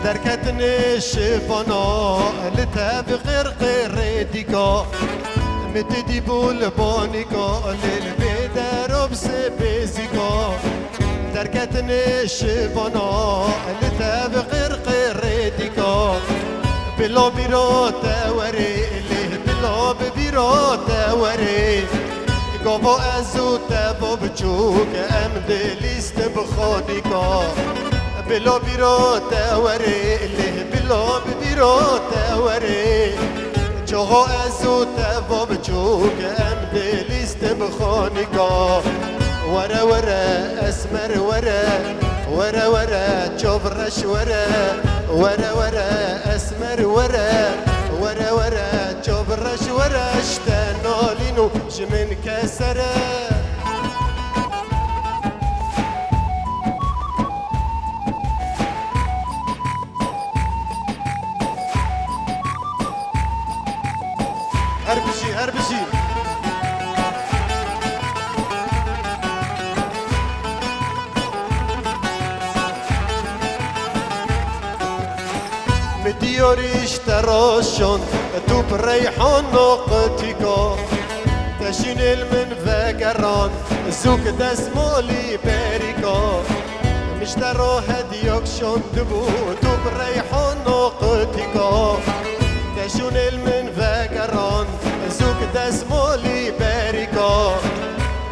دركتني شفنا لتبغير غير ديكا متدي بولبانيكا للبيدر بسبيزيكا دركتني شفنا لتبغير غير ديكا بلا بيرات وري اللي بلا بيرات وري قابا ازو تبا بچوك ام دلیست بخادیکا بلا بیرات وري اللي بلا بیرات وري جاها ازو تبا بچوك ام دلیست بخانیکا ورا ورا اسمر ورا ورا ورا جبرش ورا ورا ورا اسمر ورا ورا ورا جبرش ورا اشتنالينو جمن كسره هربشي هربشي مديوريش تراشون تو بريحان نقطيكا تشين المنفقران زوك دسمالي باريكا مش ترى هديك شون دبو تو بريحان نقطيكا تشون المنفقران زوك دسمالي باريكا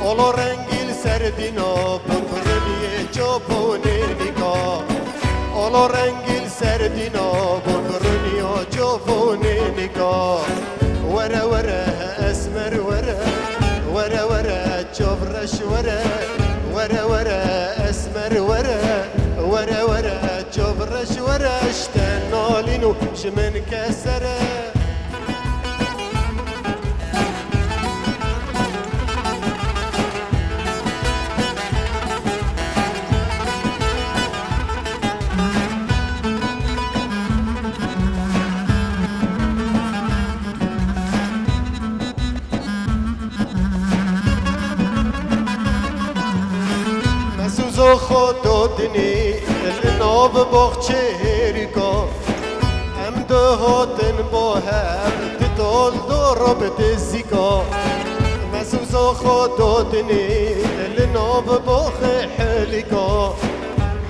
اولو رنگيل سردينا بكرني جابونينيكا اولو رنگيل سردينا بكرني جابونينيكا ورا ورا اسمر ورا ورا ورا جبرش ورا ورا ورا اسمر ورا ورا ورا جبرش ورا اشتنالينو جمن كسره مسوزو خودودنی الناب بخچهریکا ام دهاتن با هم تدال دارب دزیکا مسوزو خودودنی الناب بخحلیکا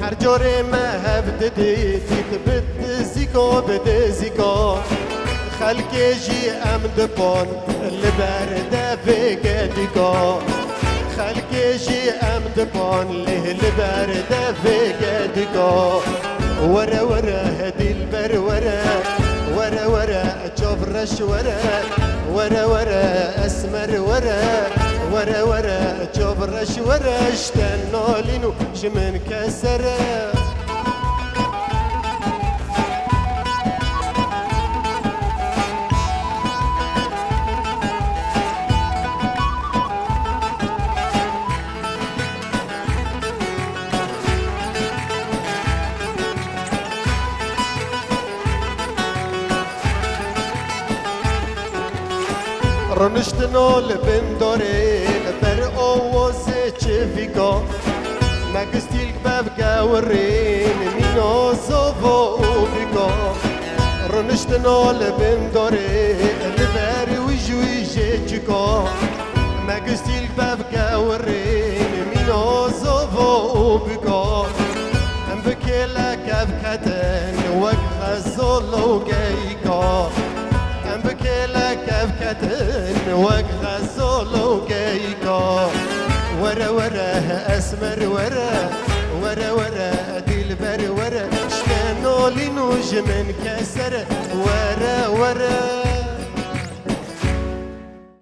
هر جاره مهب ددی تیت بدزیکا بدزیکا خلق جی ام دپان لبرده بگدیکا خلق جي ام دبان له البرد في قدقا ورا ورا هدي البر ورا ورا ورا جبرش ورا ورا ورا اسمر ورا ورا ورا جبرش ورا اشتنالينو جمن كسره رنشتنا لبنداري بر آوازه چفیکا مگستیل ببگه ورین مینا زاوا بیکا رنشتنا لبنداري لبر ویجوی چکا مگستیل ببگه ورین مینا زاوا بیکا ام بکیلا کبکتن وک خزالو گیکا ام بكيلا كفكتن وغزول وقيكا ورا ورا اسمر ورا ورا ورا ديلبر ورا شكانولي نوج من كسر ورا ورا